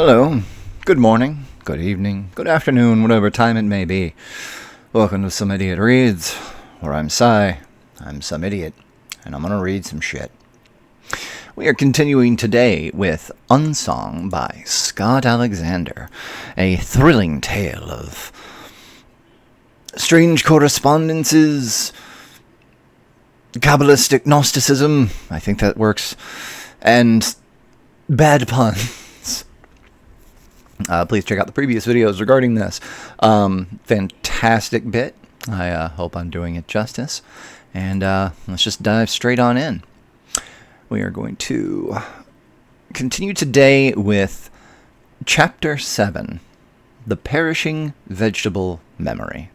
Hello, good morning, good evening, good afternoon, whatever time it may be. Welcome to Some Idiot Reads, where I'm I'm some idiot, and I'm gonna read some shit. We are continuing today with Unsong by Scott Alexander, a thrilling tale of strange correspondences, Kabbalistic Gnosticism, I think that works, and bad puns. Please check out the previous videos regarding this. Fantastic bit. I hope I'm doing it justice. And let's just dive straight on in. We are going to continue today with Chapter 7, The Perishing Vegetable Memory.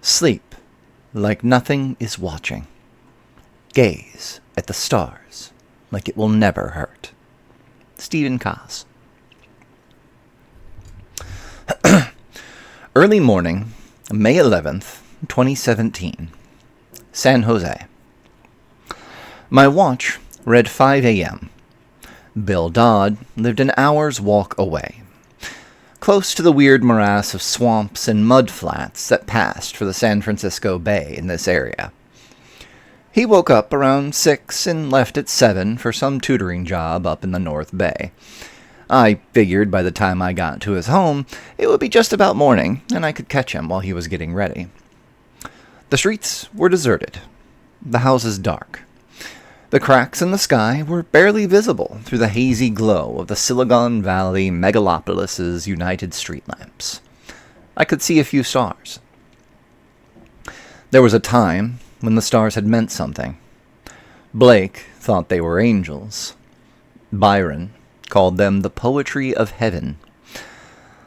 Sleep like nothing is watching. Gaze at the stars like it will never hurt. Stephen Koss. Early morning, May 11th, 2017, San Jose. My watch read 5 a.m. Bill Dodd lived an hour's walk away, close to the weird morass of swamps and mud flats that passed for the San Francisco Bay in this area. He woke up around 6 and left at 7 for some tutoring job up in the North Bay. I figured by the time I got to his home, it would be just about morning, and I could catch him while he was getting ready. The streets were deserted, the houses dark. The cracks in the sky were barely visible through the hazy glow of the Silicon Valley megalopolis's United Street lamps. I could see a few stars. There was a time when the stars had meant something. Blake thought they were angels. Byron called them the poetry of heaven.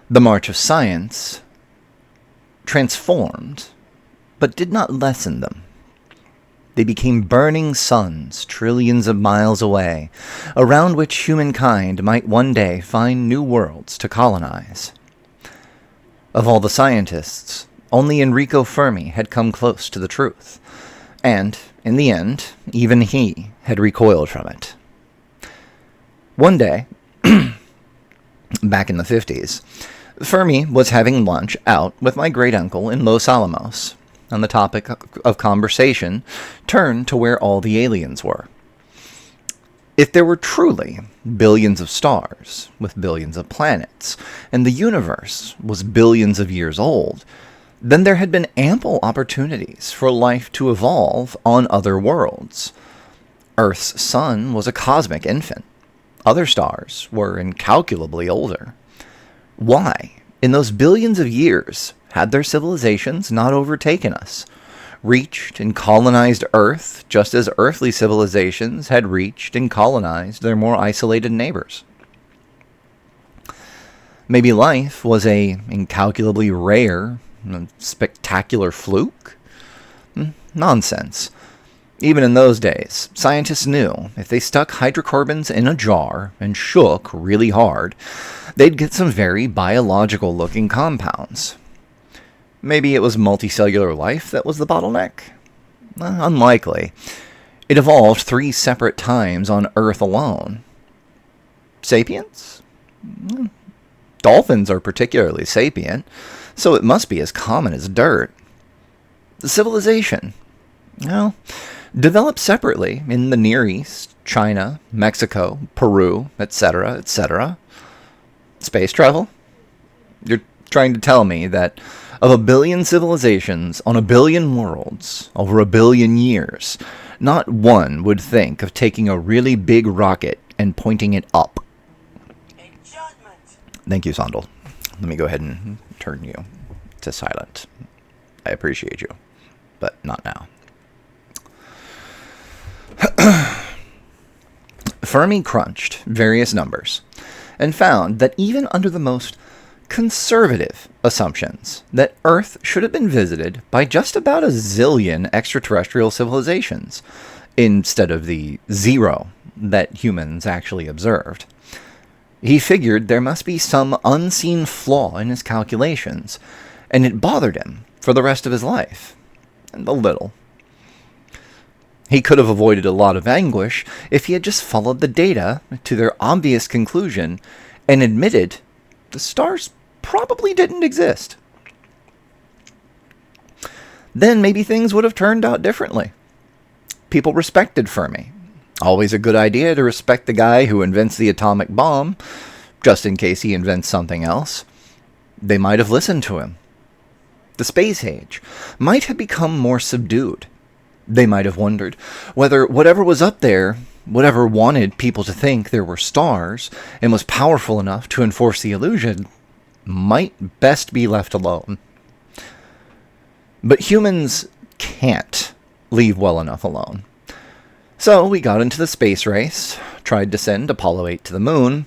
The march of science transformed, but did not lessen them. They became burning suns trillions of miles away, around which humankind might one day find new worlds to colonize. Of all the scientists, only Enrico Fermi had come close to the truth, and, in the end, even he had recoiled from it. One day, back in the 50s, Fermi was having lunch out with my great-uncle in Los Alamos, and the topic of conversation turned to where all the aliens were. If there were truly billions of stars with billions of planets, and the universe was billions of years old, then there had been ample opportunities for life to evolve on other worlds. Earth's sun was a cosmic infant. Other stars were incalculably older. Why, in those billions of years, had their civilizations not overtaken us, reached and colonized Earth just as earthly civilizations had reached and colonized their more isolated neighbors? Maybe life was a incalculably rare, spectacular fluke? Nonsense. Even in those days, scientists knew if they stuck hydrocarbons in a jar and shook really hard, they'd get some very biological-looking compounds. Maybe it was multicellular life that was the bottleneck? Unlikely. It evolved 3 separate times on Earth alone. Sapiens? Dolphins are particularly sapient, so it must be as common as dirt. The civilization? Well, developed separately in the Near East, China, Mexico, Peru, etc., etc. Space travel? You're trying to tell me that of a billion civilizations on a billion worlds over a billion years, not one would think of taking a really big rocket and pointing it up. Thank you, Sondel. Let me go ahead and turn you to silent. I appreciate you, but not now. Fermi crunched various numbers and found that even under the most conservative assumptions that Earth should have been visited by just about a zillion extraterrestrial civilizations instead of the 0 that humans actually observed. He figured there must be some unseen flaw in his calculations, and it bothered him for the rest of his life. And a little. He could have avoided a lot of anguish if he had just followed the data to their obvious conclusion and admitted the stars probably didn't exist. Then maybe things would have turned out differently. People respected Fermi. Always a good idea to respect the guy who invents the atomic bomb, just in case he invents something else. They might have listened to him. The space age might have become more subdued. They might have wondered whether whatever was up there, whatever wanted people to think there were stars and was powerful enough to enforce the illusion, might best be left alone. But humans can't leave well enough alone. So we got into the space race, tried to send Apollo 8 to the moon,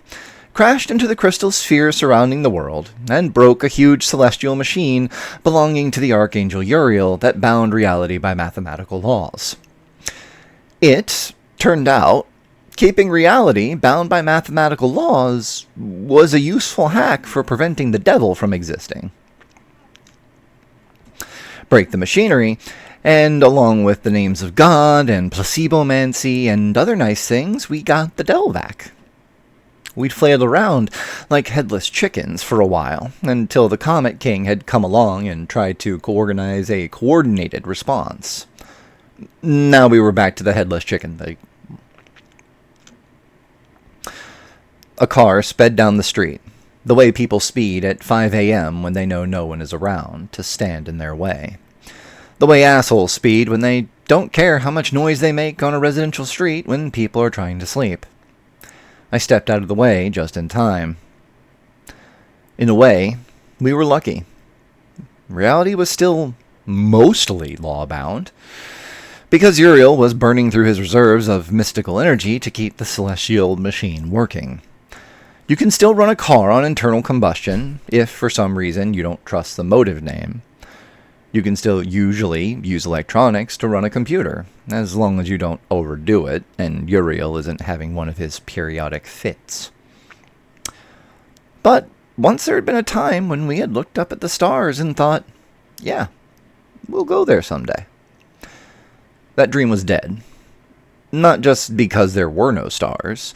crashed into the crystal sphere surrounding the world, and broke a huge celestial machine belonging to the archangel Uriel that bound reality by mathematical laws. It turned out keeping reality bound by mathematical laws was a useful hack for preventing the devil from existing. Break the machinery, and along with the names of God and placebomancy and other nice things, we got the devil back. We'd flailed around like headless chickens for a while, until the Comet King had come along and tried to organize a coordinated response. Now we were back to the headless chicken thing. A car sped down the street, the way people speed at 5 a.m. when they know no one is around to stand in their way. The way assholes speed when they don't care how much noise they make on a residential street when people are trying to sleep. I stepped out of the way just in time. In a way, we were lucky. Reality was still mostly law-bound, because Uriel was burning through his reserves of mystical energy to keep the celestial machine working. You can still run a car on internal combustion, if for some reason you don't trust the motive name. You can still usually use electronics to run a computer, as long as you don't overdo it, and Uriel isn't having one of his periodic fits. But once there had been a time when we had looked up at the stars and thought, yeah, we'll go there someday. That dream was dead. Not just because there were no stars,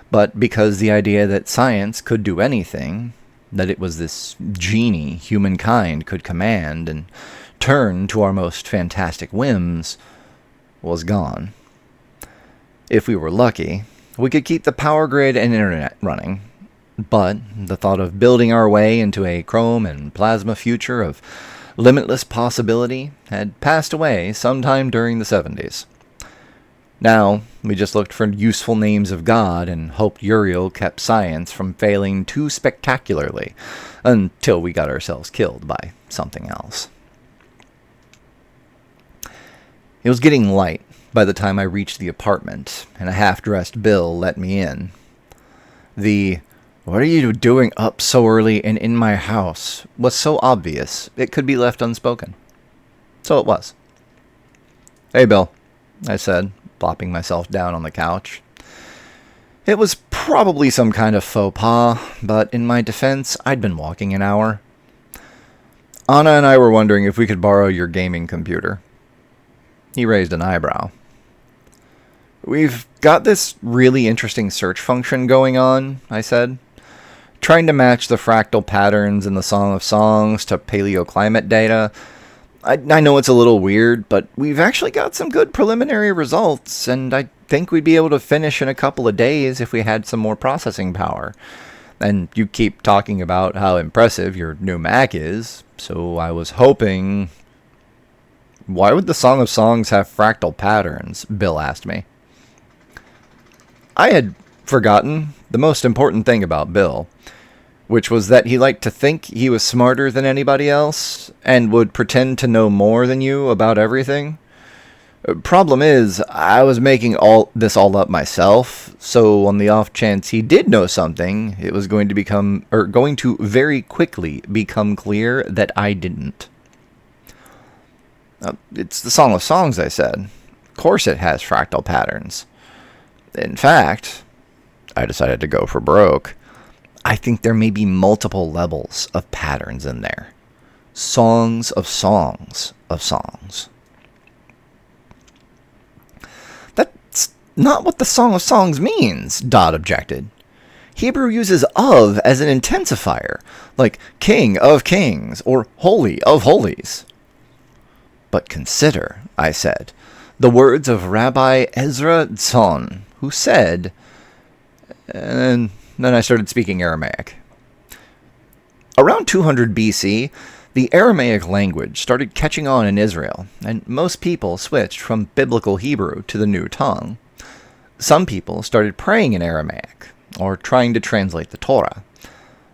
but because the idea that science could do anything, that it was this genie humankind could command and turn to our most fantastic whims, was gone. If we were lucky, we could keep the power grid and internet running, but the thought of building our way into a chrome and plasma future of limitless possibility had passed away sometime during the 70s. Now, we just looked for useful names of God and hoped Uriel kept science from failing too spectacularly until we got ourselves killed by something else. It was getting light by the time I reached the apartment, and a half-dressed Bill let me in. The, "What are you doing up so early and in my house?" was so obvious it could be left unspoken. So it was. "Hey, Bill," I said, plopping myself down on the couch. It was probably some kind of faux pas, but in my defense, I'd been walking an hour. "Anna and I were wondering if we could borrow your gaming computer." He raised an eyebrow. "We've got this really interesting search function going on," I said, trying to match the fractal patterns in the Song of Songs to paleoclimate data. I know it's a little weird, but we've actually got some good preliminary results, and I think we'd be able to finish in a couple of days if we had some more processing power. And you keep talking about how impressive your new Mac is, so I was hoping... "Why would the Song of Songs have fractal patterns?" Bill asked me. I had forgotten the most important thing about Bill, which was that he liked to think he was smarter than anybody else, and would pretend to know more than you about everything. Problem is, I was making all up myself, so on the off chance he did know something, it was going to very quickly become clear that I didn't. "It's the Song of Songs," I said. "Of course it has fractal patterns. In fact," I decided to go for broke, "I think there may be multiple levels of patterns in there. Songs of songs of songs." not what the Song of Songs means, Dodd objected. Hebrew uses of as an intensifier, like King of Kings or Holy of Holies. But consider, I said, the words of Rabbi Ezra Tzon, who said, and then I started speaking Aramaic. Around 200 BC, the Aramaic language started catching on in Israel, and most people switched from Biblical Hebrew to the new tongue. Some people started praying in Aramaic, or trying to translate the Torah.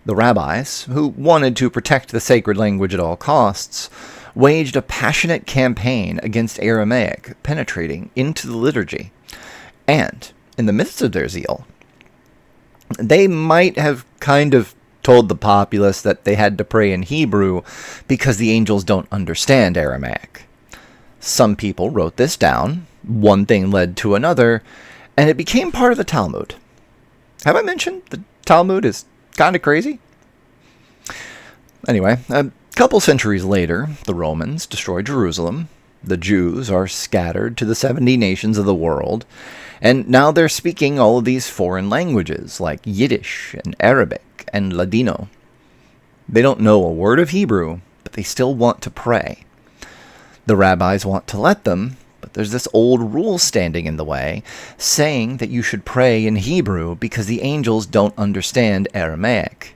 The rabbis, who wanted to protect the sacred language at all costs, waged a passionate campaign against Aramaic penetrating into the liturgy. And, in the midst of their zeal, they might have kind of told the populace that they had to pray in Hebrew because the angels don't understand Aramaic. Some people wrote this down, one thing led to another, and it became part of the Talmud. Have I mentioned the Talmud is kind of crazy? Anyway, a couple centuries later, the Romans destroyed Jerusalem. The Jews are scattered to the 70 nations of the world, and now they're speaking all of these foreign languages like Yiddish and Arabic and Ladino. They don't know a word of Hebrew, but they still want to pray. The rabbis want to let them, but there's this old rule standing in the way, saying that you should pray in Hebrew because the angels don't understand Aramaic.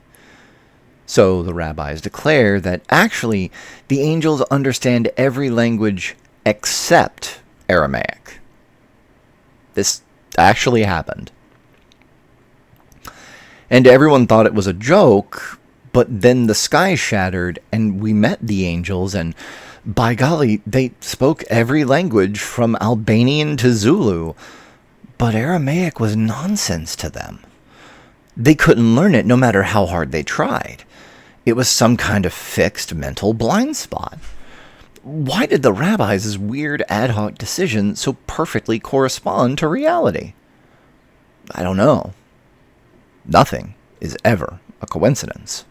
So the rabbis declare that actually the angels understand every language except Aramaic. This actually happened. And everyone thought it was a joke, but then the sky shattered and we met the angels, and by golly, they spoke every language from Albanian to Zulu, but Aramaic was nonsense to them. They couldn't learn it no matter how hard they tried. It was some kind of fixed mental blind spot. Why did the rabbis' weird ad hoc decision so perfectly correspond to reality? I don't know. Nothing is ever a coincidence.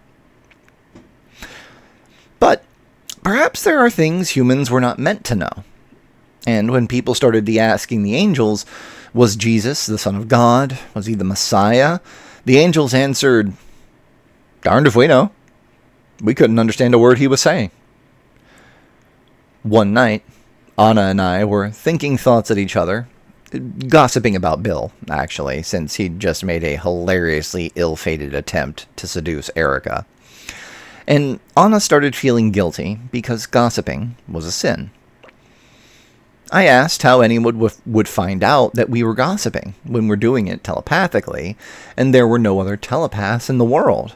But perhaps there are things humans were not meant to know. And when people started asking the angels, was Jesus the Son of God? Was he the Messiah? The angels answered, darned if we know. We couldn't understand a word he was saying. One night, Anna and I were thinking thoughts at each other, gossiping about Bill, actually, since he'd just made a hilariously ill-fated attempt to seduce Erica. And Anna started feeling guilty because gossiping was a sin. I asked how anyone would find out that we were gossiping when we're doing it telepathically, and there were no other telepaths in the world.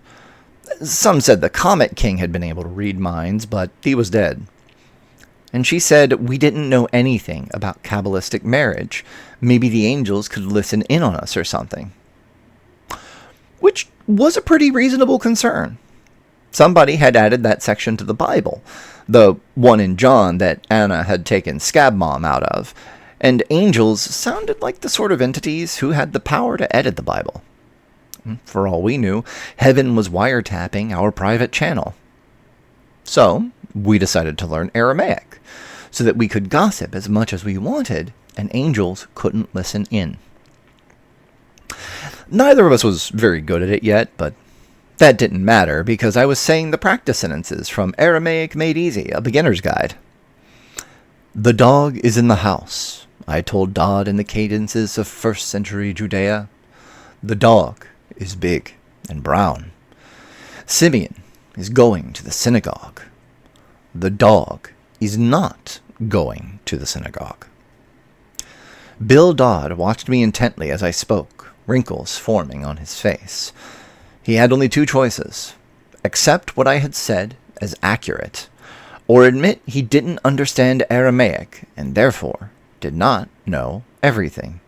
Some said the Comet King had been able to read minds, but he was dead. And she said we didn't know anything about Kabbalistic marriage. Maybe the angels could listen in on us or something. Which was a pretty reasonable concern. Somebody had added that section to the Bible, the one in John that Anna had taken Scab Mom out of, and angels sounded like the sort of entities who had the power to edit the Bible. For all we knew, heaven was wiretapping our private channel. So, we decided to learn Aramaic, so that we could gossip as much as we wanted, and angels couldn't listen in. Neither of us was very good at it yet, but that didn't matter, because I was saying the practice sentences from Aramaic Made Easy, a beginner's guide. The dog is in the house, I told Dodd in the cadences of first century Judea. The dog is big and brown. Simeon is going to the synagogue. The dog is not going to the synagogue. Bill Dodd watched me intently as I spoke, wrinkles forming on his face. He had only two choices: accept what I had said as accurate, or admit he didn't understand Aramaic and therefore did not know everything.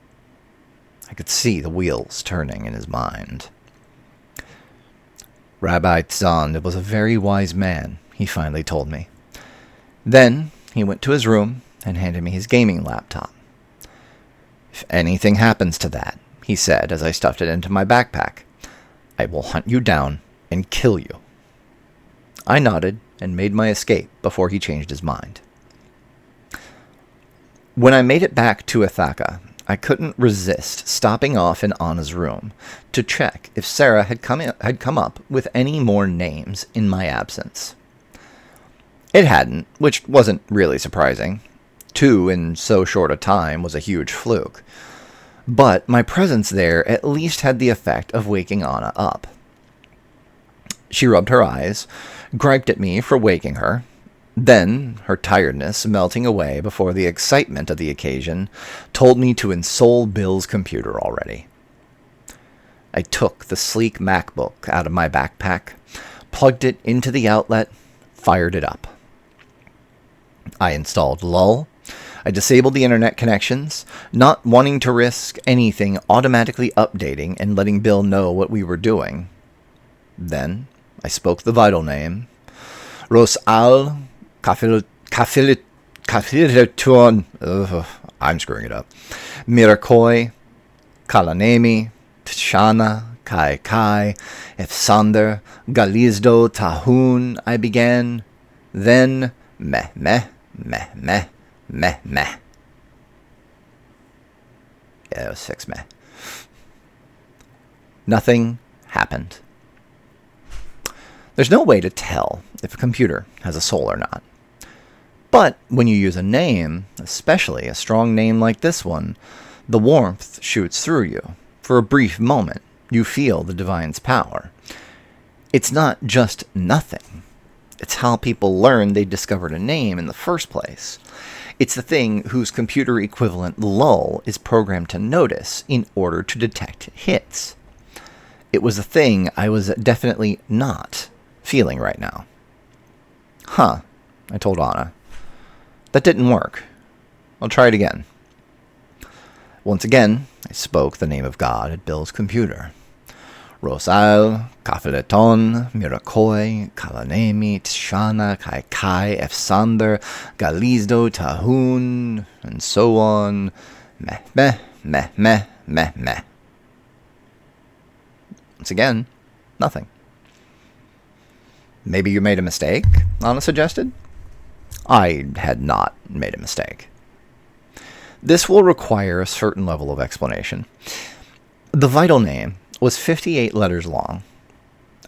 I could see the wheels turning in his mind. Rabbi Tzon was a very wise man, he finally told me. Then he went to his room and handed me his gaming laptop. If anything happens to that, he said as I stuffed it into my backpack, I will hunt you down and kill you. I nodded and made my escape before he changed his mind. When I made it back to Ithaca, I couldn't resist stopping off in Anna's room to check if Sarah had come up with any more names in my absence. It hadn't, which wasn't really surprising. 2 in so short a time was a huge fluke. But my presence there at least had the effect of waking Anna up. She rubbed her eyes, griped at me for waking her, then, her tiredness melting away before the excitement of the occasion, told me to insole Bill's computer already. I took the sleek MacBook out of my backpack, plugged it into the outlet, fired it up. I installed lull. I disabled the internet connections, not wanting to risk anything automatically updating and letting Bill know what we were doing. Then, I spoke the vital name. Rosal Kafiliton. I'm screwing it up. Mirakoi, Kalanemi, Tshana, Kai Kai, Efsander, Galizdo, Tahun, I began. Then, meh, meh, meh, meh, meh, meh. Yeah, it was 6 meh. Nothing happened. There's no way to tell if a computer has a soul or not. But when you use a name, especially a strong name like this one, the warmth shoots through you. For a brief moment, you feel the divine's power. It's not just nothing. It's how people learn they discovered a name in the first place. It's the thing whose computer equivalent lull is programmed to notice in order to detect hits. It was a thing I was definitely not feeling right now. Huh, I told Anna. That didn't work. I'll try it again. Once again, I spoke the name of God at Bill's computer. Rosal, Kafileton, Mirakoi, Kalanemi, Tshana, Kai Kai, Efsander, Galizdo, Tahun, and so on. Meh, meh, meh, meh, meh, meh. Once again, nothing. Maybe you made a mistake, Anna suggested. I had not made a mistake. This will require a certain level of explanation. The vital name was 58 letters long.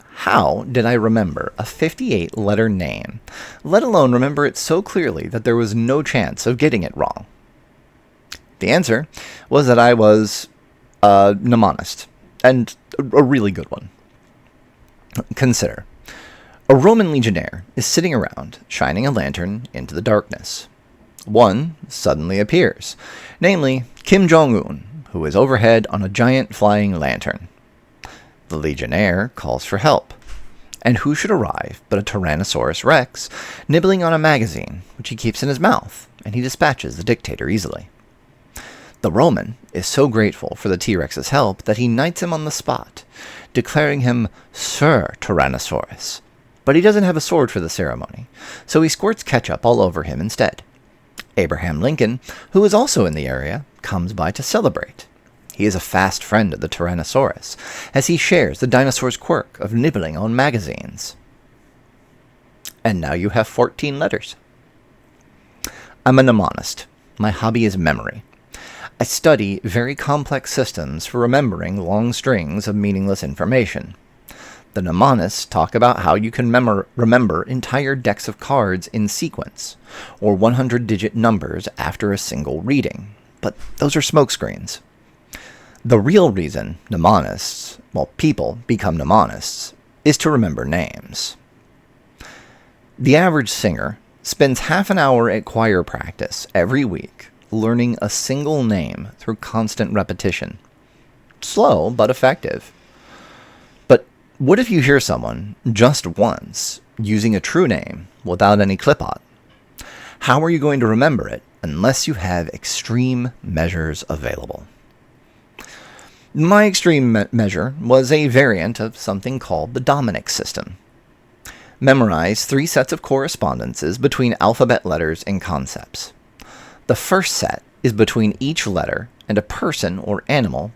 How did I remember a 58-letter name, let alone remember it so clearly that there was no chance of getting it wrong? The answer was that I was a mnemonist, and a really good one. Consider. A Roman legionnaire is sitting around, shining a lantern into the darkness. One suddenly appears, namely Kim Jong-un, who is overhead on a giant flying lantern. The legionnaire calls for help, and who should arrive but a Tyrannosaurus Rex, nibbling on a magazine, which he keeps in his mouth, and he dispatches the dictator easily. The Roman is so grateful for the T-Rex's help that he knights him on the spot, declaring him Sir Tyrannosaurus. But he doesn't have a sword for the ceremony, so he squirts ketchup all over him instead. Abraham Lincoln, who is also in the area, comes by to celebrate. He is a fast friend of the Tyrannosaurus, as he shares the dinosaur's quirk of nibbling on magazines. And now you have 14 letters. I'm a mnemonist. My hobby is memory. I study very complex systems for remembering long strings of meaningless information. The mnemonists talk about how you can remember entire decks of cards in sequence, or 100-digit numbers after a single reading. But those are smokescreens. The real reason people become mnemonists, is to remember names. The average singer spends half an hour at choir practice every week, learning a single name through constant repetition. Slow, but effective. But what if you hear someone, just once, using a true name without any clip-art? How are you going to remember it unless you have extreme measures available? My extreme measure was a variant of something called the Dominic system. Memorize 3 sets of correspondences between alphabet letters and concepts. The first set is between each letter and a person or animal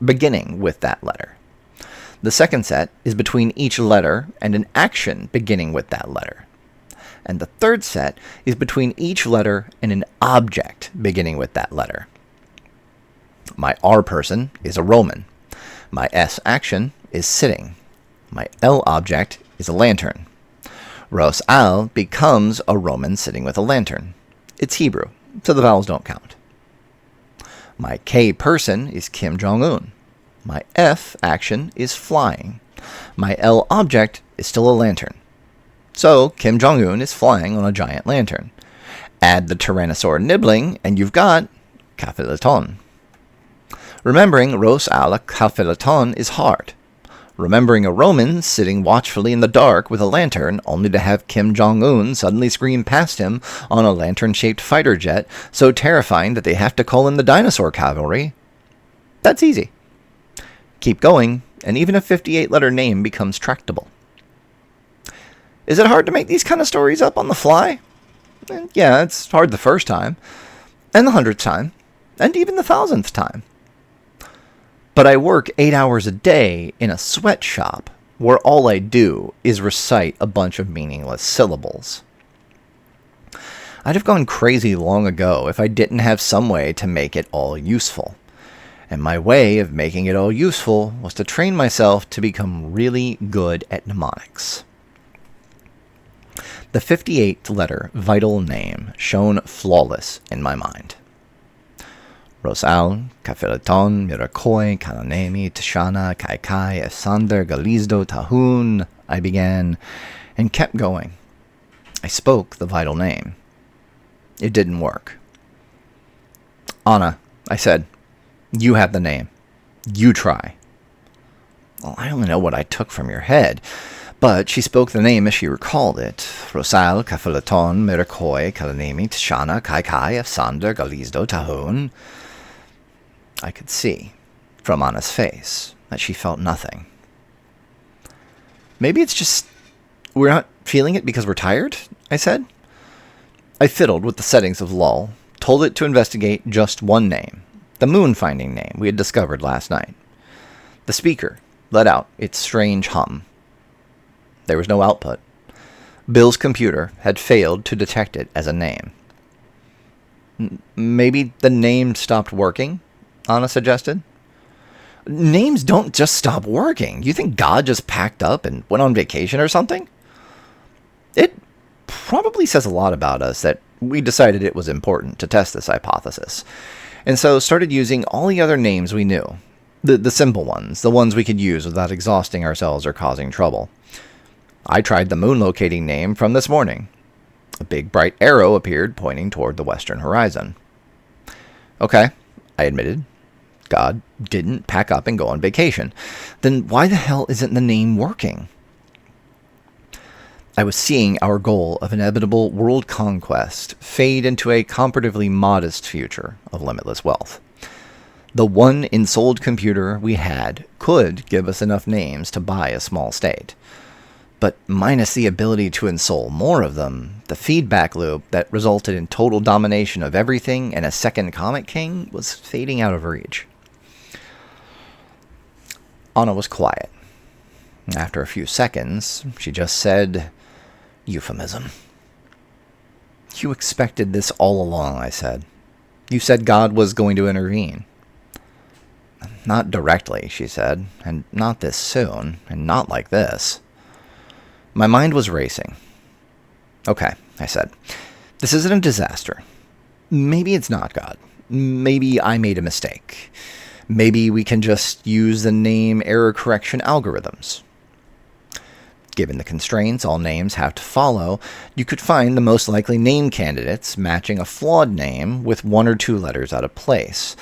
beginning with that letter. The second set is between each letter and an action beginning with that letter. And the third set is between each letter and an object beginning with that letter. My R person is a Roman. My S action is sitting. My L object is a lantern. Ros al becomes a Roman sitting with a lantern. It's Hebrew, so the vowels don't count. My K person is Kim Jong-un. My F action is flying. My L object is still a lantern. So Kim Jong-un is flying on a giant lantern. Add the Tyrannosaur nibbling, and you've got Capheleton. Remembering Ros al Capheleton is hard. Remembering a Roman sitting watchfully in the dark with a lantern, only to have Kim Jong-un suddenly scream past him on a lantern-shaped fighter jet, so terrifying that they have to call in the dinosaur cavalry, that's easy. Keep going, and even a 58-letter name becomes tractable. Is it hard to make these kind of stories up on the fly? Yeah, it's hard the first time, and the 100th time, and even the 1000th time. But I work 8 hours a day in a sweatshop where all I do is recite a bunch of meaningless syllables. I'd have gone crazy long ago if I didn't have some way to make it all useful. And my way of making it all useful was to train myself to become really good at mnemonics. The 58-letter vital name shone flawless in my mind. Rosal, Capheleton, Mirakoi, Kananemi, Tishana, Kaikai, Esander, Galizdo, Tahun, I began, and kept going. I spoke the vital name. It didn't work. Anna, I said, you have the name. You try. Well, I only know what I took from your head, but she spoke the name as she recalled it. Rosal, Capheleton, Mirakoi, Kananemi, Tishana, Kaikai, Esander, Galizdo, Tahun. I could see, from Anna's face, that she felt nothing. Maybe it's just we're not feeling it because we're tired, I said. I fiddled with the settings of lull, told it to investigate just one name, the moon-finding name we had discovered last night. The speaker let out its strange hum. There was no output. Bill's computer had failed to detect it as a name. Maybe the name stopped working? Anna suggested. Names don't just stop working. You think God just packed up and went on vacation or something? It probably says a lot about us that we decided it was important to test this hypothesis, and so started using all the other names we knew. The simple ones, the ones we could use without exhausting ourselves or causing trouble. I tried the moon-locating name from this morning. A big bright arrow appeared pointing toward the western horizon. Okay, I admitted. God didn't pack up and go on vacation. Then why the hell isn't the name working? I was seeing our goal of inevitable world conquest fade into a comparatively modest future of limitless wealth. The one ensouled computer we had could give us enough names to buy a small state. But minus the ability to ensoul more of them, the feedback loop that resulted in total domination of everything and a second Comic King was fading out of reach. Anna was quiet. After a few seconds, she just said, "Euphemism." "You expected this all along," I said. "You said God was going to intervene." "Not directly," she said, "and not this soon, and not like this." My mind was racing. "Okay," I said. "This isn't a disaster. Maybe it's not God. Maybe I made a mistake. Maybe we can just use the name error correction algorithms. Given the constraints all names have to follow, you could find the most likely name candidates matching a flawed name with 1 or 2 letters out of place.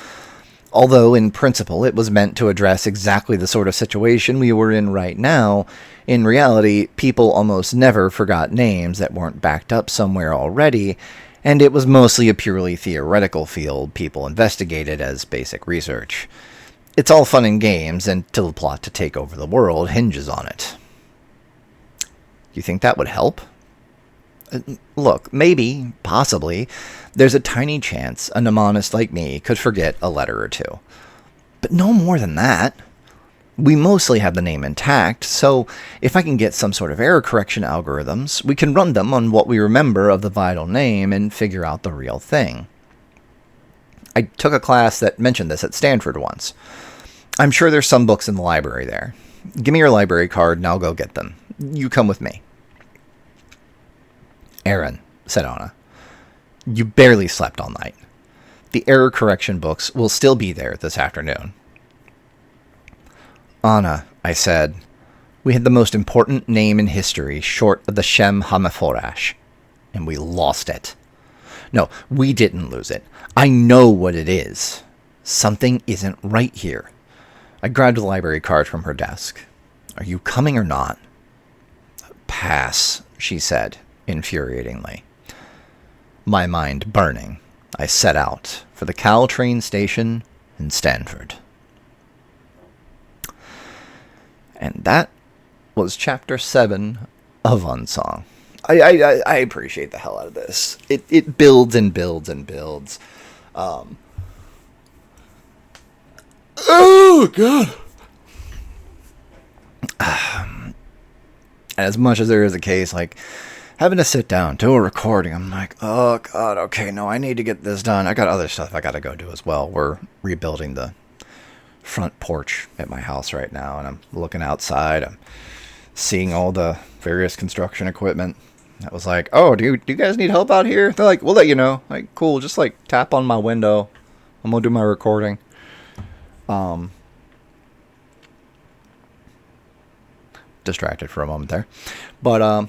Although, in principle, it was meant to address exactly the sort of situation we were in right now, in reality, people almost never forgot names that weren't backed up somewhere already, and it was mostly a purely theoretical field people investigated as basic research. It's all fun and games until the plot to take over the world hinges on it. You think that would help? Look, maybe, possibly, there's a tiny chance a mnemonist like me could forget a letter or two. But no more than that. We mostly have the name intact, so if I can get some sort of error correction algorithms, we can run them on what we remember of the vital name and figure out the real thing. I took a class that mentioned this at Stanford once. I'm sure there's some books in the library there. Give me your library card and I'll go get them. You come with me. Aaron, said Anna, you barely slept all night. The error correction books will still be there this afternoon. Anna, I said, we had the most important name in history short of the Shem HaMeforash, and we lost it. No, we didn't lose it. I know what it is. Something isn't right here. I grabbed the library card from her desk. Are you coming or not? Pass, she said, infuriatingly. My mind burning, I set out for the Caltrain station in Stanford. And that was Chapter 7 of Unsong. I appreciate the hell out of this. It builds and builds and builds. Oh, God. As much as there is a case, like, having to sit down, do a recording, I'm like, oh, God, okay, no, I need to get this done. I got other stuff I got to go do as well. We're rebuilding the front porch at my house right now, and I'm looking outside. I'm seeing all the various construction equipment. I was like, oh, do you guys need help out here? They're like, we'll let you know. Like, cool, just like tap on my window. I'm gonna do my recording. Distracted for a moment there. But I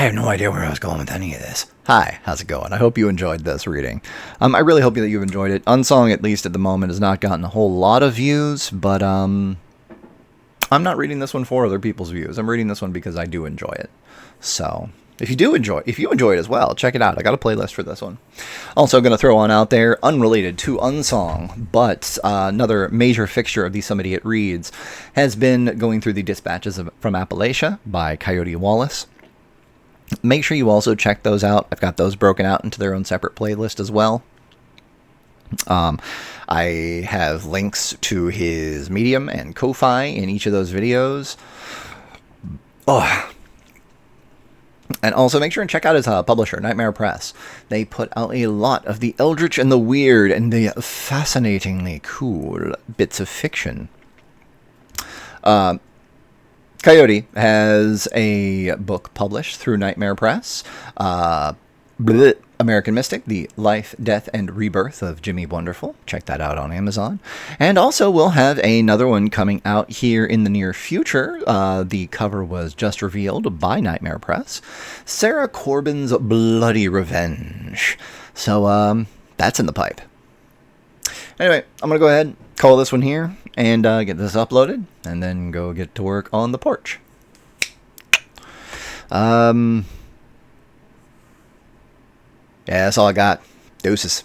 have no idea where I was going with any of this. Hi, how's it going? I hope you enjoyed this reading. I really hope that you've enjoyed it. Unsong, at least at the moment, has not gotten a whole lot of views, but I'm not reading this one for other people's views. I'm reading this one because I do enjoy it. So, if you enjoy it as well, check it out. I got a playlist for this one. Also going to throw on out there, unrelated to Unsong, but another major fixture of the Some Idiot Reads has been going through the Dispatches from Appalachia by Coyote Wallace. Make sure you also check those out. I've got those broken out into their own separate playlist as well. I have links to his Medium and Ko-Fi in each of those videos. Oh. And also make sure and check out his publisher, Nightmare Press. They put out a lot of the eldritch and the weird and the fascinatingly cool bits of fiction. Coyote has a book published through Nightmare Press, American Mystic, The Life, Death, and Rebirth of Jimmy Wonderful. Check that out on Amazon. And also we'll have another one coming out here in the near future. The cover was just revealed by Nightmare Press. Sarah Corbin's Bloody Revenge. So that's in the pipe. Anyway, I'm going to go ahead, call this one here, and get this uploaded, and then go get to work on the porch. Yeah, that's all I got. Deuces.